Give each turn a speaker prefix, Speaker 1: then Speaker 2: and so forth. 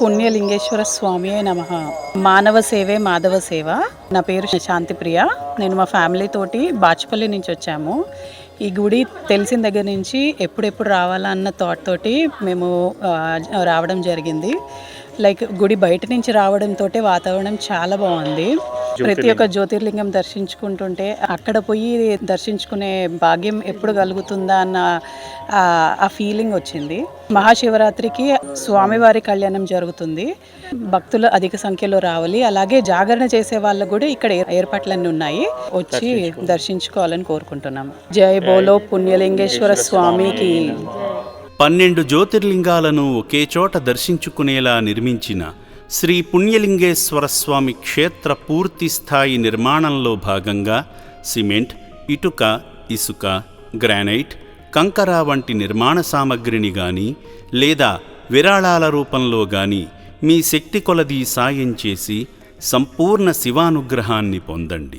Speaker 1: పుణ్యలింగేశ్వర స్వామియే నమః. మానవ సేవే మాధవ సేవ. నా పేరు శాంతిప్రియ. నేను మా ఫ్యామిలీ తోటి బాచుపల్లి నుంచి వచ్చాము. ఈ గుడి తెలిసిన దగ్గర నుంచి ఎప్పుడెప్పుడు రావాలా అన్న థాట్ తోటి మేము రావడం జరిగింది. లైక్ గుడి బయట నుంచి రావడంతో వాతావరణం చాలా బాగుంది. ప్రతి ఒక్క జ్యోతిర్లింగం దర్శించుకుంటుంటే అక్కడ పోయి దర్శించుకునే భాగ్యం ఎప్పుడు కలుగుతుందా అన్న ఆ ఫీలింగ్ వచ్చింది. మహాశివరాత్రికి స్వామివారి కళ్యాణం జరుగుతుంది. భక్తులు అధిక సంఖ్యలో రావాలి. అలాగే జాగరణ చేసే వాళ్ళకు కూడా ఇక్కడ ఏర్పాట్లన్నీ ఉన్నాయి. వచ్చి దర్శించుకోవాలని కోరుకుంటున్నాం. జై బోలో పుణ్యలింగేశ్వర స్వామికి.
Speaker 2: 12 జ్యోతిర్లింగాలను ఒకే చోట దర్శించుకునేలా నిర్మించిన శ్రీ పుణ్యలింగేశ్వర స్వామి క్షేత్ర పూర్తి స్థాయి నిర్మాణంలో భాగంగా సిమెంట్, ఇటుక, ఇసుక, గ్రానైట్, కంకర వంటి నిర్మాణ సామగ్రిని గాని లేదా విరాళాల రూపంలో గాని మీ శక్తి కొలది సాయం చేసి సంపూర్ణ శివానుగ్రహాన్ని పొందండి.